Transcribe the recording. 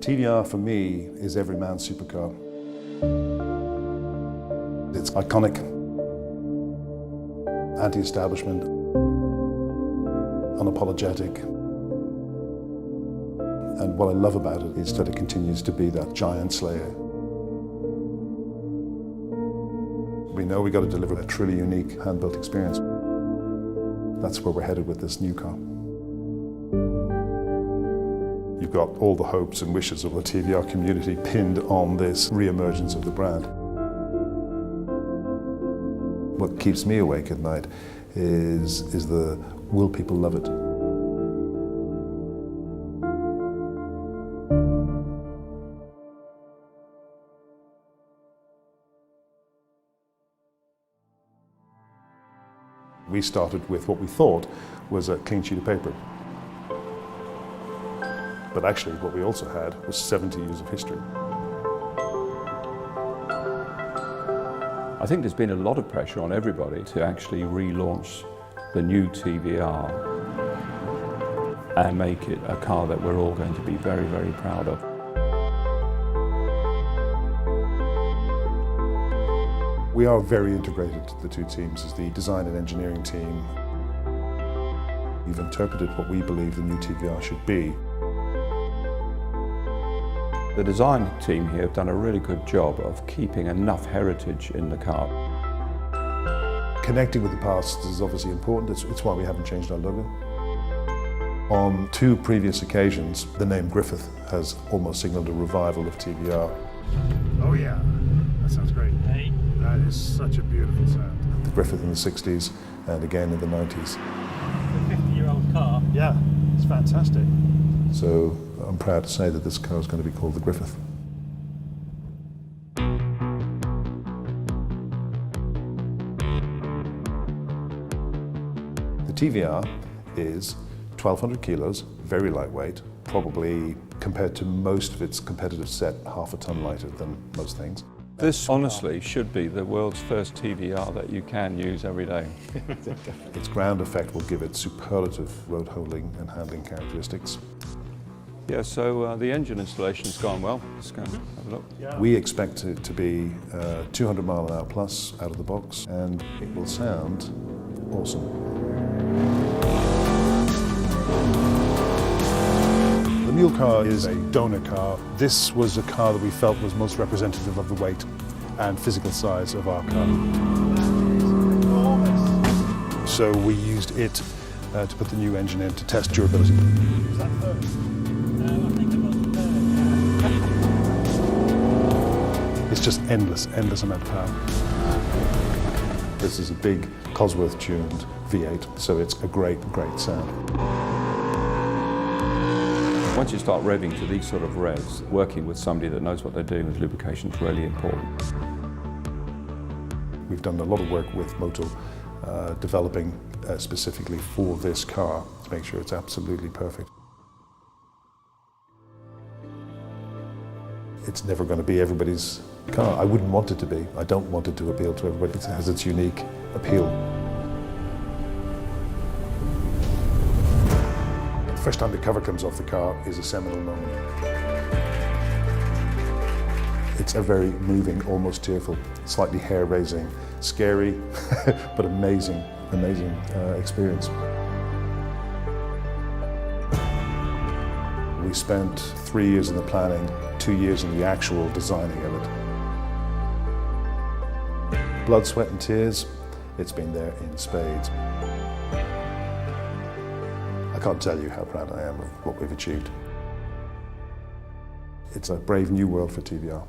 TVR for me is every man's supercar. It's iconic, anti-establishment, unapologetic. And what I love about it is that it continues to be that giant slayer. We know we've got to deliver a truly unique hand-built experience. That's where we're headed with this new car. You've got all the hopes and wishes of the TVR community pinned on this re-emergence of the brand. What keeps me awake at night is the will people love it? We started with what we thought was a clean sheet of paper. But actually what we also had was 70 years of history. I think there's been a lot of pressure on everybody to actually relaunch the new TVR and make it a car that we're all going to be very, very proud of. We are very integrated, the two teams, as the design and engineering team. We've interpreted what we believe the new TVR should be. The design team here have done a really good job of keeping enough heritage in the car. Connecting with the past is obviously important. It's why we haven't changed our logo. On two previous occasions, the name Griffith has almost signaled a revival of TVR. Oh yeah, that sounds great. Hey. That is such a beautiful sound. The Griffith in the 60s and again in the 90s. The 50-year-old car. Yeah, it's fantastic. So I'm proud to say that this car is going to be called the Griffith. The TVR is 1,200 kilos, very lightweight, probably compared to most of its competitive set, half a ton lighter than most things. This honestly should be the world's first TVR that you can use every day. Its ground effect will give it superlative road holding and handling characteristics. Yeah, so the engine installation's gone well. Let's go and have a look. Yeah. We expect it to be 200 mile an hour plus out of the box, and it will sound awesome. The mule car is a donor car. This was a car that we felt was most representative of the weight and physical size of our car. So we used it to put the new engine in to test durability. Is that first? I think it was It's just endless amount of power. This is a big Cosworth-tuned V8, so it's a great sound. Once you start revving to these sort of revs, working with somebody that knows what they're doing with lubrication is really important. We've done a lot of work with Moto, developing specifically for this car to make sure it's absolutely perfect. It's never going to be everybody's car. I wouldn't want it to be. I don't want it to appeal to everybody. It has its unique appeal. The first time the cover comes off the car is a seminal moment. It's a very moving, almost tearful, slightly hair-raising, scary, but amazing experience. We spent 3 years in the planning, 2 years in the actual designing of it. Blood, sweat and tears, it's been there in spades. I can't tell you how proud I am of what we've achieved. It's a brave new world for TVR.